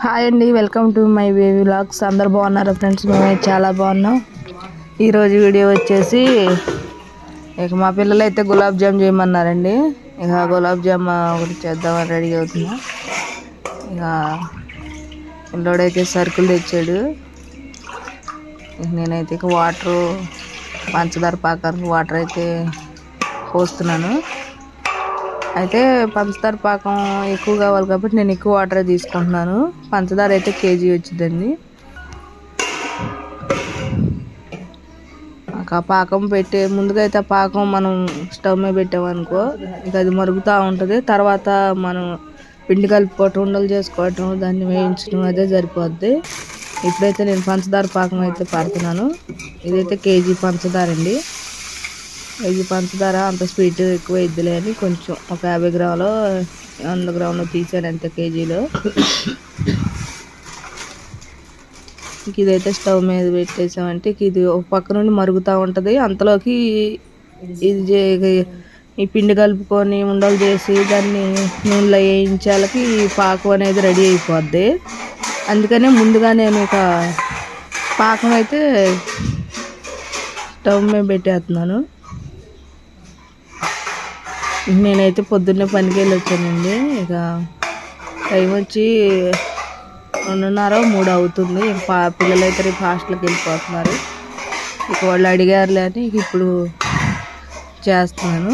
Hi అండి, welcome to my baby vlogs. అందరు బాగున్నారా ఫ్రెండ్స్? మేమైతే చాలా బాగున్నాం. ఈరోజు వీడియో వచ్చేసి ఇక మా పిల్లలు అయితే గులాబ్ జామ్ చేయమన్నారండి. ఇక గులాబ్ జామ్ ఒకటి చేద్దామని రెడీ అవుతున్నా. ఇక పిల్లోడైతే సరుకులు తెచ్చాడు. ఇక నేనైతే ఇక వాటరు పంచదార పాకానికి వాటర్ అయితే పోస్తున్నాను. అయితే పంచదార పాకం ఎక్కువ కావాలి కాబట్టి నేను ఎక్కువ వాటర్ తీసుకుంటున్నాను. పంచదార అయితే కేజీ వచ్చిందండి. ఆ పాకం పెట్టే ముందుగా అయితే ఆ పాకం మనం స్టవ్ మీద పెట్టామనుకో ఇక అది మరుగుతూ ఉంటుంది. తర్వాత మనం పిండి కలుపుకోవటం, ఉండలు చేసుకోవటం, దాన్ని వేయించడం అదే సరిపోద్ది. ఇప్పుడైతే నేను పంచదార పాకం అయితే పడుతున్నాను. ఇదైతే కేజీ పంచదార అండి. కేజీ పంచదార అంత స్వీట్ ఎక్కువ ఇద్దులే అని కొంచెం ఒక 50 గ్రాములు 100 గ్రాములు తీసాను అంతే కేజీలో. ఇదైతే స్టవ్ మీద పెట్టేసామంటే ఇది ఒక పక్క నుండి మరుగుతూ ఉంటుంది. అంతలోకి ఇది ఈ పిండి కలుపుకొని ఉండలు చేసి దాన్ని నూనెలో వేయించాలకి పాకం అనేది రెడీ అయిపోద్ది. అందుకనే ముందుగా నేను ఒక పాకం అయితే స్టవ్ మీద పెట్టేస్తున్నాను. నేనైతే పొద్దున్నే పనికి వెళ్ళి వచ్చానండి. ఇక టైం వచ్చి 2:30, 3 అవుతుంది. పిల్లలు అయితే రేపు హాస్టల్కి వెళ్ళిపోతున్నారు. ఇక వాళ్ళు అడిగారులే అని ఇప్పుడు చేస్తున్నాను.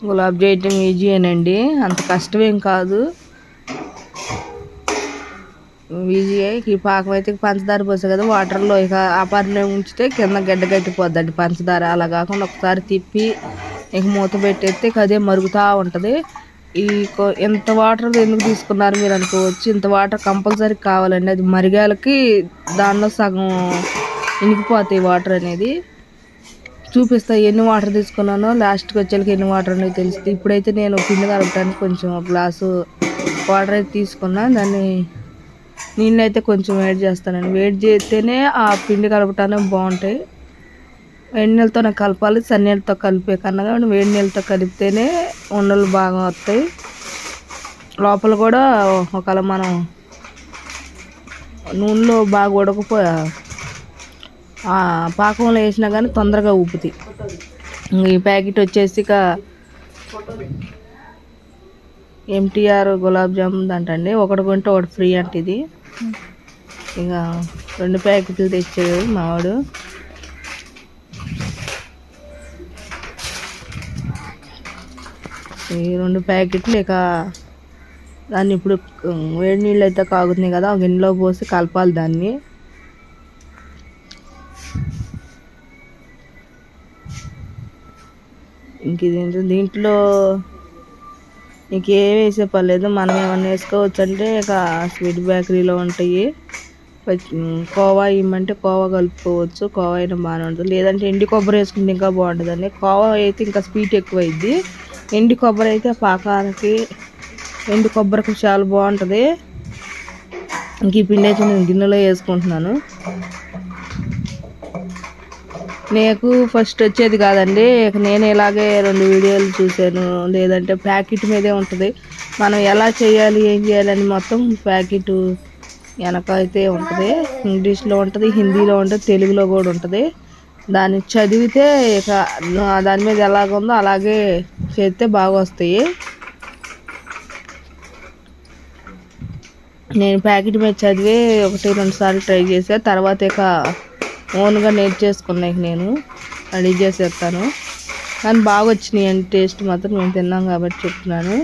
గులాబ్ చేయటం ఈజీయేనండి, అంత కష్టమేం కాదు. ఈజీయే. ఈ పాకం అయితే పంచదార పోసాయి కదా వాటర్లో, ఇక ఆ పనిలో ఉంచితే కింద గడ్డ కట్టిపోద్దండి పంచదార. అలా కాకుండా ఒకసారి తిప్పి ఇక మూత పెట్టేస్తే ఇక అదే మరుగుతూ ఉంటుంది. ఇంత వాటర్ ఎందుకు తీసుకున్నారు మీరు అనుకోవచ్చు. ఇంత వాటర్ కంపల్సరీ కావాలండి. అది మరిగాలకి దానిలో సగం ఇనికిపోతాయి వాటర్ అనేది. చూపిస్తా ఎన్ని వాటర్ తీసుకున్నానో, లాస్ట్కి వచ్చేకి ఎన్ని వాటర్ అనేది తెలుస్తుంది. ఇప్పుడైతే నేను పిండి కలపడానికి కొంచెం ఒక గ్లాసు వాటర్ అయితే తీసుకున్నాను. దాన్ని నీళ్ళు అయితే కొంచెం వేడి చేస్తానండి. వేడి చేస్తేనే ఆ పిండి కలపటానికి బాగుంటాయి. వేడి నీళ్ళతో కలపాలి. సన్నీళ్ళతో కలిపే కన్నా కానీ వేడి నీళ్ళతో కలిపితేనే ఉండలు బాగా వస్తాయి. లోపల కూడా ఒకవేళ మనం నూనెలో బాగా ఉడకపోయా పాకంలో వేసినా కానీ తొందరగా ఉప్పుతాయి. ఈ ప్యాకెట్ వచ్చేసి ఇక MTR గులాబ్ జామున్ అంటండి. ఒకటి కొంటే ఒకటి ఫ్రీ అంటే ఇది. ఇక 2 ప్యాకెట్లు తెచ్చాడు మావాడు. ఈ 2 ప్యాకెట్లు ఇక దాన్ని ఇప్పుడు వేడి నీళ్ళు అయితే కాగుతున్నాయి కదా, ఒక గిన్నెలో పోసి కలపాలి దాన్ని. ఇంక దీంట్లో ఇంకేం వేసే పర్లేదు. మనం ఏమన్నా వేసుకోవచ్చు అంటే ఇక స్వీట్ బేకరీలో ఉంటాయి. కోవా ఇమ్మంటే కోవా కలుపుకోవచ్చు. కోవా అయినా బాగానే ఉంటుంది. లేదంటే ఎండి కొబ్బరి వేసుకుంటే ఇంకా బాగుంటుందండి. కోవా అయితే ఇంకా స్వీట్ ఎక్కువ అయింది. ఎండి కొబ్బరి అయితే పాకానికి ఎండి కొబ్బరికి చాలా బాగుంటుంది. ఇంక ఈ పిండి అయితే నేను గిన్నెలో వేసుకుంటున్నాను. నాకు ఫస్ట్ వచ్చేది కాదండి. నేను ఇలాగే 2 వీడియోలు చూశాను. లేదంటే ప్యాకెట్ మీదే ఉంటుంది. మనం ఎలా చేయాలి, ఏం చేయాలని మొత్తం ప్యాకెట్ వెనక అయితే ఉంటుంది. ఇంగ్లీష్లో ఉంటుంది, హిందీలో ఉంటుంది, తెలుగులో కూడా ఉంటుంది. దాన్ని చదివితే ఇక దాని మీద ఎలాగుందో అలాగే చేస్తే బాగా వస్తాయి. నేను ప్యాకెట్ మీద చదివే 1-2 సార్లు ట్రై చేసా. తర్వాత ఇక ఓన్గా నేర్చేసుకున్నాయి. నేను రెడీ చేసేస్తాను. కానీ బాగా వచ్చినాయి అండి. టేస్ట్ మాత్రం మేము తిన్నాం కాబట్టి చెప్తున్నాను.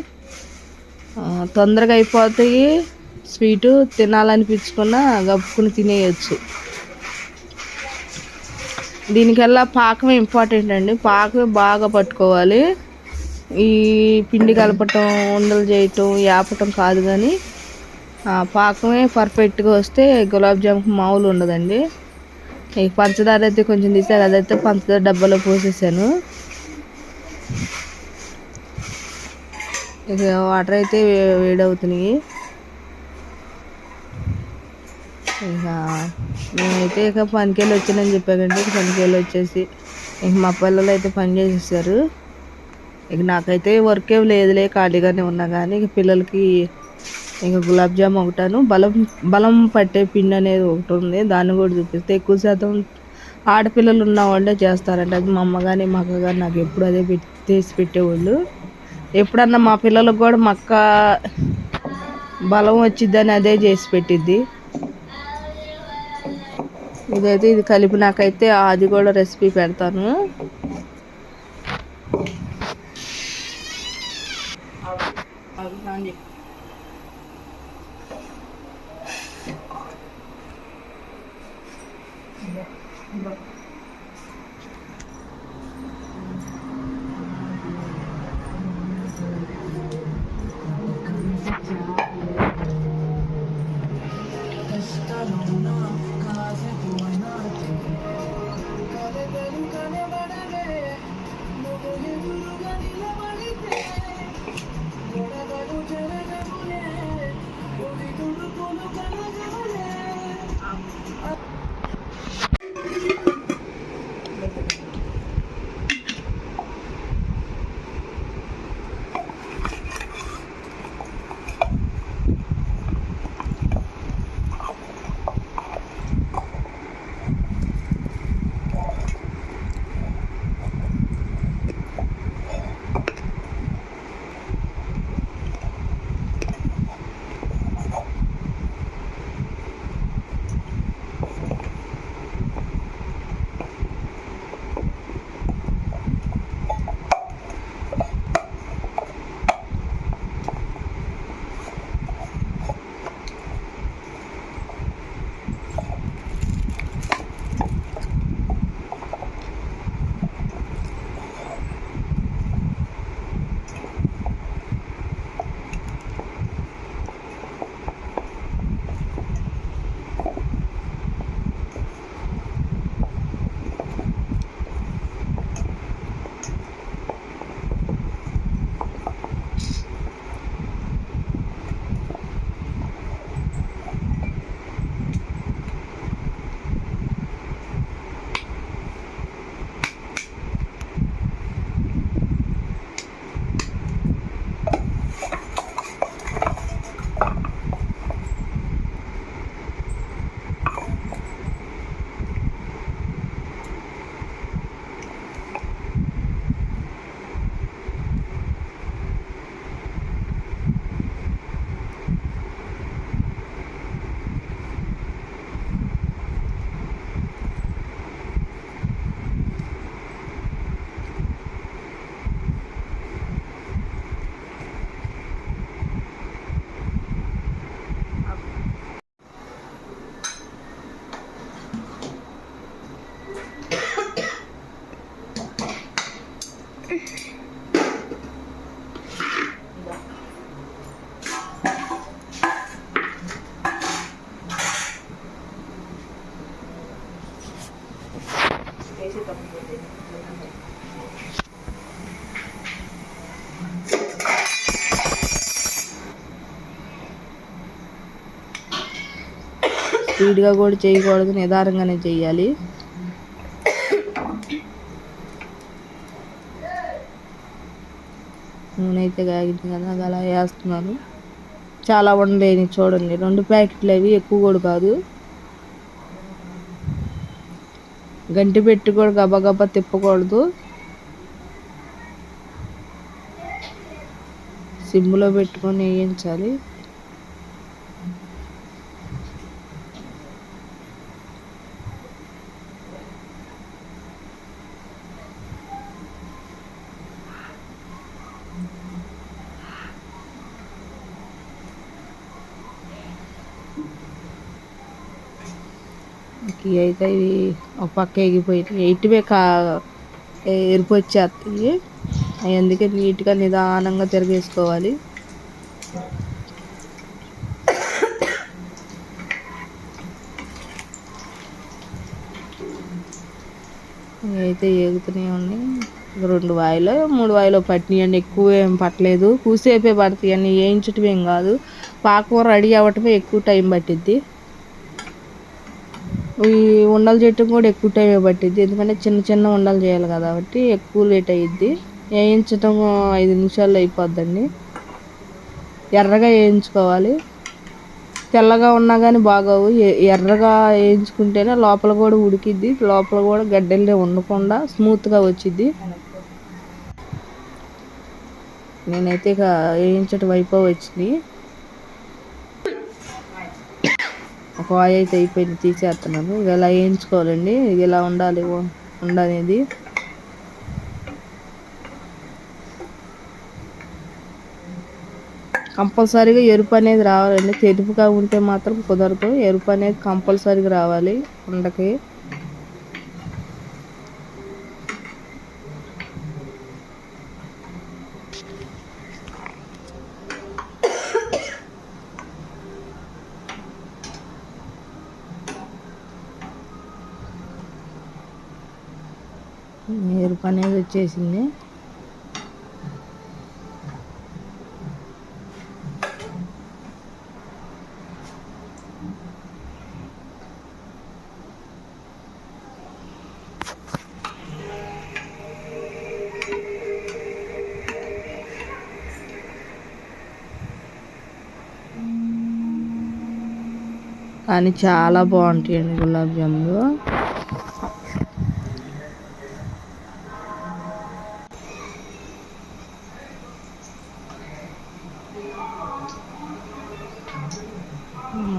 తొందరగా అయిపోతాయి. స్వీటు తినాలనిపించుకున్నా గప్పుకుని తినేయచ్చు. దీనికల్లా పాకమే ఇంపార్టెంట్ అండి. పాకమే బాగా పట్టుకోవాలి. ఈ పిండి కలపటం, ఉండలు చేయటం, యాపటం కాదు, కానీ పాకమే పర్ఫెక్ట్గా వస్తే గులాబ్ జామున్ మామూలు ఉండదండి. ఈ పంచదార అయితే కొంచెం తీసాను, అదైతే పంచదార డబ్బాలో పోసేసాను. ఇక వాటర్ అయితే వేడవుతున్నాయి. ఇక నేనైతే ఇక పనికెళ్ళి వచ్చానని చెప్పాకండి. పనికెళ్ళి వచ్చేసి ఇంక మా పిల్లలు అయితే పని చేసేసారు. ఇక నాకైతే వర్క్ ఏం లేదులే, ఖాళీగానే ఉన్నా. కానీ ఇక పిల్లలకి ఇంకా గులాబ్ జామ్ ఒకటాను బలం బలం పట్టే పిండి అనేది ఒకటి ఉంది, దాన్ని కూడా చూపిస్తే. ఎక్కువ శాతం ఆడపిల్లలు ఉన్న వాళ్ళే చేస్తారంట. అది మా అమ్మ కానీ మా అక్క కానీ నాకు ఎప్పుడు అదే చేసి పెట్టేవాళ్ళు. ఎప్పుడన్నా మా పిల్లలకు కూడా మా అక్క బలం వచ్చిద్దని అదే చేసి పెట్టిద్ది. ఇదైతే ఇది కలిపి నాకైతే అది కూడా రెసిపీ పెడతాను. స్పీడ్గా కూడా చేయకూడదు, నిదానంగానే చేయాలి. నూనె అయితే కాగింది కదా, అది అలా వేస్తున్నాను. చాలా ఉండలేని చూడండి, 2 ప్యాకెట్లు అవి, ఎక్కువ కూడా కాదు. గంటి పెట్టి కూడా గబగబా తిప్పకూడదు, సిమ్లో పెట్టుకొని వేయించాలి. అయితే ఇవి ఒక పక్క ఎగిపోయి ఇటువే ఎరుపు వచ్చేస్తాయి. అందుకే నీట్గా నిదానంగా తిరగేసుకోవాలి. అయితే ఏగుతూనే ఉన్నాయి. 2 వాయిలో 3 వాయిలో పట్టినాయండి, ఎక్కువ ఏం పట్టలేదు. కూసేపే పడతాయి అన్నీ, వేయించటం ఏం కాదు. పాకం రెడీ అవ్వటమే ఎక్కువ టైం పట్టిద్ది. ఈ ఉండలు చేయటం కూడా ఎక్కువ టైం పట్టిద్ది, ఎందుకంటే చిన్న చిన్న ఉండలు చేయాలి కాబట్టి ఎక్కువ లేట్ అయ్యిద్ది. వేయించటం 5 నిమిషాల్లో అయిపోద్దండి. ఎర్రగా వేయించుకోవాలి. తెల్లగా ఉన్నా కానీ బాగోవు, ఎర్రగా వేయించుకుంటేనే లోపల కూడా ఉడికిద్ది, లోపల కూడా గడ్డలే ఉండకుండా స్మూత్గా వచ్చిద్ది. నేనైతే ఇక వేయించటం వచ్చింది. ఒక వాయి అయితే అయిపోయింది, తీసేస్తున్నాను. ఇక ఇలా వేయించుకోవాలండి. ఇక ఇలా ఉండాలి ఉండనేది. కంపల్సరీగా ఎరుపు అనేది రావాలండి. తెలుపుగా ఉంటే మాత్రం కుదరదు. ఎరుపు అనేది కంపల్సరీగా రావాలి ఉండకి. ఎరుపు అనేది వచ్చేసింది. కానీ చాలా బాగుంటాయండి గులాబ్ జాములు.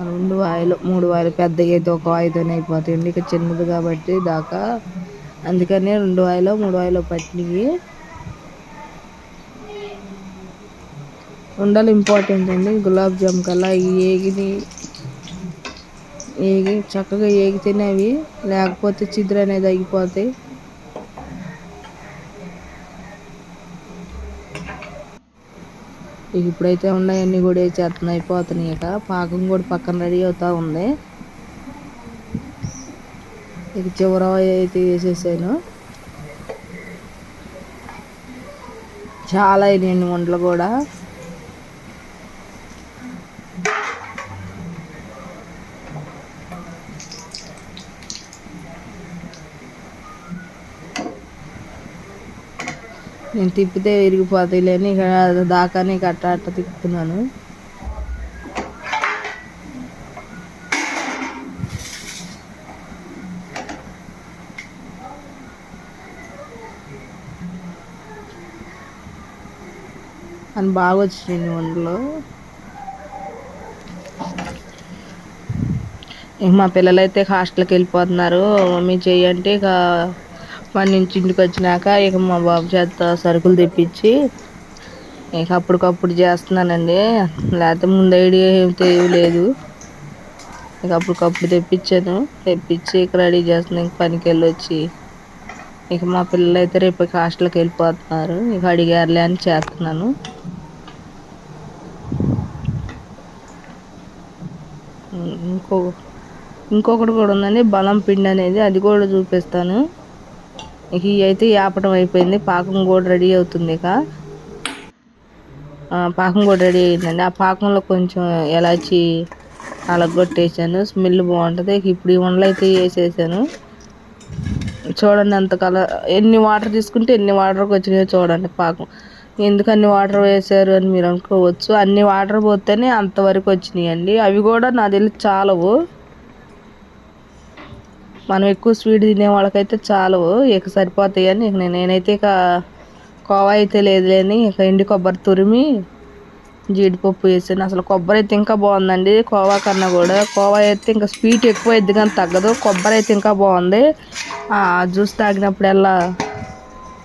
రెండు వాయిలు 3 వాయిలు, పెద్దగా అయితే ఒక వాయితోనే అయిపోతాయండి. ఇక చిన్నది కాబట్టి దాకా, అందుకనే 2 వాయిలో 3 వాయిలో పట్టినవి. ఉండలు ఇంపార్టెంట్ అండి గులాబ్ జామ్ కల్లా. ఏగి చక్కగా ఏగితేనే అవి, లేకపోతే చిద్ర అనేది అయిపోతాయి. ఇప్పుడైతే ఉన్నాయన్నీ కూడా వేసేస్తున్నాయి, అయిపోతున్నాయి. ఇక పాకం కూడా పక్కన రెడీ అవుతా ఉంది. ఇక చివర అయితే వేసేసాను. చాలా అయినాయండి వంటలు కూడా. నేను తిప్పితే విరిగిపోతాయి లేని ఇక దాకానే అట్ట తిప్పుతున్నాను. అని బాగా వచ్చినాయి వంటలు. ఇక మా పిల్లలైతే హాస్టల్కి వెళ్ళిపోతున్నారు. మమ్మీ చెయ్యంటే ఇక పని నుంచి ఇంటికి వచ్చినాక ఇక మా బాబు చేత సరుకులు తెప్పించి ఇక అప్పటికప్పుడు చేస్తున్నానండి. లేకపోతే ముందు ఐడియా ఏం తెలియలేదు. ఇక అప్పటికప్పుడు తెప్పించి ఇక రెడీ చేస్తున్నాను. ఇంక పనికి వెళ్ళొచ్చి ఇక మా పిల్లలు అయితే రేపు హాస్టల్కి వెళ్ళిపోతున్నారు. ఇక అడిగారులే అని చేస్తున్నాను. ఇంకొకటి కూడా ఉందండి, బలం పిండి అనేది, అది కూడా చూపిస్తాను. ఇక ఇవి అయితే యాపటం అయిపోయింది. పాకం కూడా రెడీ అవుతుంది. ఇక పాకం కూడా రెడీ అయిందండి. ఆ పాకంలో కొంచెం ఎలాచి అలగొట్టేసాను, స్మెల్ బాగుంటుంది. ఇక ఇప్పుడు ఈ వండలు అయితే వేసేసాను. చూడండి అంత ఎన్ని వాటర్ తీసుకుంటే ఎన్ని వాటర్కి వచ్చినాయో చూడండి. పాకం ఎందుకు అన్ని వాటర్ వేసారు అని మీరు అనుకోవచ్చు. అన్ని వాటర్ పోతేనే అంతవరకు వచ్చినాయండి. అవి కూడా నా తెలిసి చాలవు. మనం ఎక్కువ స్వీట్ తినే వాళ్ళకైతే చాలవు, ఇక సరిపోతాయి అని ఇక నేనైతే ఇక కోవా అయితే లేదులేని ఇక ఎండి కొబ్బరి తురిమి జీడిపప్పు వేసాను. అసలు కొబ్బరి అయితే ఇంకా బాగుందండి కోవా కన్నా కూడా. కోవా అయితే ఇంకా స్వీట్ ఎక్కువ అయింది కానీ తగ్గదు. కొబ్బరి అయితే ఇంకా బాగుంది. జ్యూస్ తాగినప్పుడల్లా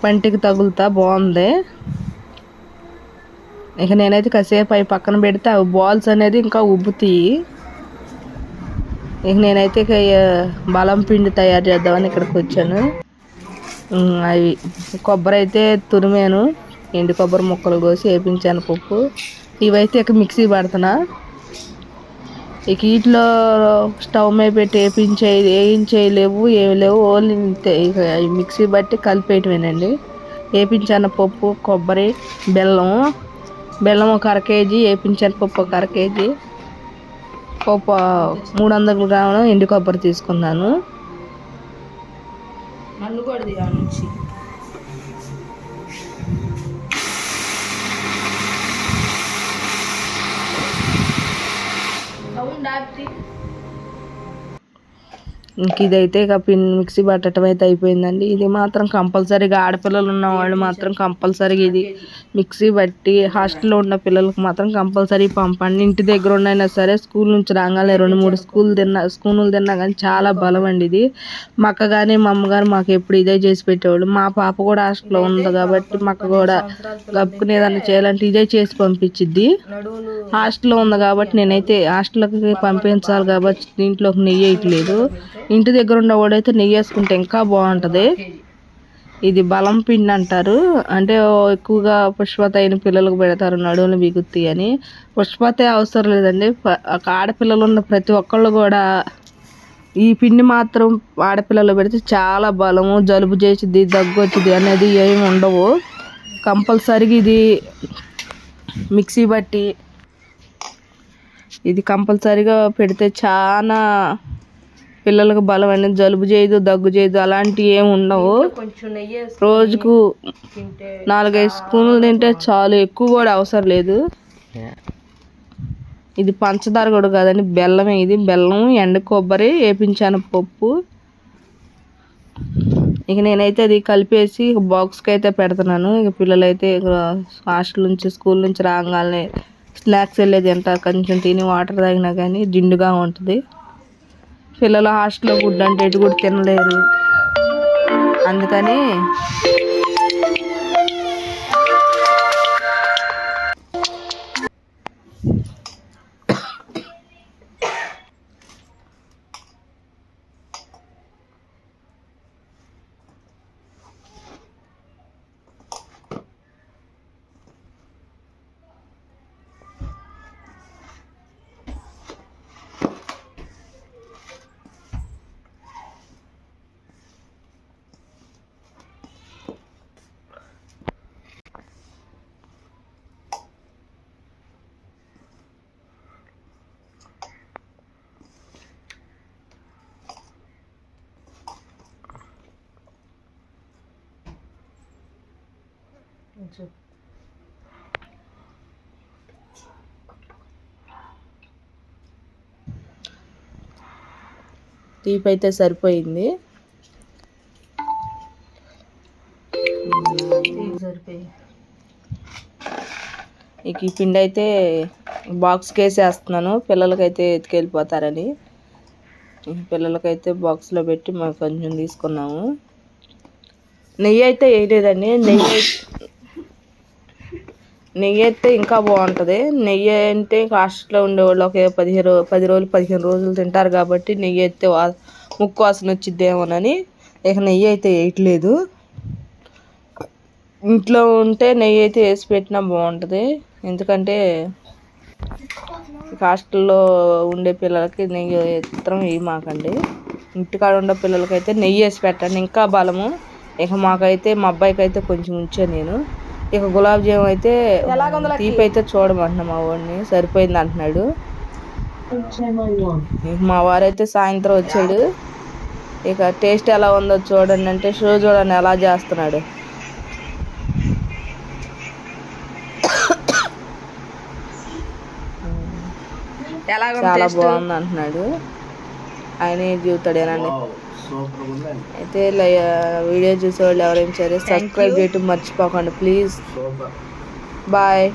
పంటికి తగులుతా బాగుంది. ఇక నేనైతే కాసేపు అవి పక్కన పెడితే అవి బాల్స్ అనేది ఇంకా ఉబ్బుతాయి. ఇక నేనైతే ఇక బలం పిండి తయారు చేద్దామని ఇక్కడికి వచ్చాను. అవి కొబ్బరి అయితే తురిమాను, ఎండు కొబ్బరి ముక్కలు కోసి వేపించాను పప్పు. ఇవైతే ఇక మిక్సీ పడుతున్నా. ఇక వీటిలో స్టవ్ మీద పెట్టి వేయించేయలేవు, ఏమి లేవు, ఓన్లీ ఇక మిక్సీ బట్టి కలిపేయటమేనండి. వేపించాను పప్పు, కొబ్బరి, బెల్లం ఒక 1/2 కేజీ, వేపించాను పప్పు ఒక 1/2 కేజీ. 300 గ్రాముల ఎండు కొబ్బరి తీసుకున్నాను. నన్ను కూడా నుంచి ఇంక ఇదైతే ఇక మిక్సీ పట్టడం అయితే అయిపోయిందండి. ఇది మాత్రం కంపల్సరీగా ఆడపిల్లలు ఉన్న వాళ్ళు మాత్రం కంపల్సరీగా ఇది మిక్సీ పట్టి హాస్టల్లో ఉన్న పిల్లలకు మాత్రం కంపల్సరీ పంపండి. ఇంటి దగ్గర ఉన్నైనా సరే స్కూల్ నుంచి రాగానే 2-3 స్పూన్లు తిన్నా కానీ చాలా బలం అండి ఇది. మా అక్క కానీ మా అమ్మగారు మాకు ఎప్పుడు ఇదే చేసి పెట్టేవాళ్ళు. మా పాప కూడా హాస్టల్లో ఉంది కాబట్టి మాకు కూడా గప్పుకుని ఏదైనా చేయాలంటే ఇదే చేసి పంపించిద్ది. హాస్టల్లో ఉంది కాబట్టి నేనైతే హాస్టల్కి పంపించాలి కాబట్టి దీంట్లోకి నెయ్యి వేయట్లేదు. ఇంటి దగ్గర ఉన్నవాడైతే నెయ్యి వేసుకుంటే ఇంకా బాగుంటుంది. ఇది బలం పిండి అంటారు. అంటే ఎక్కువగా పుష్పత అయిన పిల్లలకు పెడతారు నడువులు బిగుతాయి అని. పుష్పత అవసరం లేదండి. ఆడపిల్లలు ఉన్న ప్రతి ఒక్కళ్ళు కూడా ఈ పిండి మాత్రం ఆడపిల్లలు పెడితే చాలా బలము, జలుబు చేసిద్ది, దగ్గు వచ్చింది అనేది ఏమి ఉండవు. కంపల్సరీగా ఇది మిక్సీ బట్టి ఇది కంపల్సరీగా పెడితే చాలా పిల్లలకు బలం అనేది, జలుబు చేయదు, దగ్గు చేయదు, అలాంటివి ఏమి ఉండవు. రోజుకు 4-5 స్పూన్లు తింటే చాలు, ఎక్కువ కూడా అవసరం లేదు. ఇది పంచదార కూడా కాదండి, బెల్లమే. ఇది బెల్లం, ఎండ కొబ్బరి, వేపించాను పప్పు. ఇక నేనైతే అది కలిపేసి బాక్స్కి అయితే పెడుతున్నాను. ఇక పిల్లలైతే హాస్టల్ నుంచి స్కూల్ నుంచి రాగానే స్నాక్స్ వెళ్ళేది తింటారు. కొంచెం తిని వాటర్ తాగినా కానీ జిండుగా ఉంటుంది. పిల్లలు హాస్టల్లో ఫుడ్ అంటే ఎటు కూడా తినలేరు. అందుకని తీపి అయితే సరిపోయింది. ఇక ఈ పిండి అయితే బాక్స్కి వేసేస్తున్నాను, పిల్లలకైతే ఎత్తుకెళ్ళిపోతారని. పిల్లలకైతే బాక్స్లో పెట్టి మేము కొంచెం తీసుకున్నాము. నెయ్యి అయితే వేయలేదండి. నెయ్యి అయితే ఇంకా బాగుంటుంది. నెయ్యి అంటే హాస్టల్లో ఉండేవాళ్ళు ఒక 10 రోజులు 15 రోజులు తింటారు కాబట్టి నెయ్యి అయితే ముక్కు వాసన వచ్చిద్దేమోనని ఇక నెయ్యి అయితే వేయట్లేదు. ఇంట్లో ఉంటే నెయ్యి అయితే వేసి పెట్టినా బాగుంటుంది. ఎందుకంటే హాస్టల్లో ఉండే పిల్లలకి నెయ్యి ఎత్తరం వేయమాకండి. ఇంటికాడ ఉండే పిల్లలకైతే నెయ్యి వేసి పెట్టండి, ఇంకా బలము. ఇక మాకైతే మా అబ్బాయికి అయితే కొంచెం ఉంచాను నేను. ఇక గులాబ్ జామ్ అయితే తీపి అయితే చూడమంటున్నా మా వాడిని, సరిపోయింది అంటున్నాడు. మా వారైతే సాయంత్రం వచ్చాడు. ఇక టేస్ట్ ఎలా ఉందో చూడండి అంటే షో చూడండి ఎలా చేస్తున్నాడు. చాలా బాగుంది అంటున్నాడు. ఆయనే చూతాడేనండి. అయితే వీడియో చూసేవాళ్ళు ఎవరైనా సరే సబ్స్క్రైబ్ చేయటం మర్చిపోకండి ప్లీజ్. బాయ్.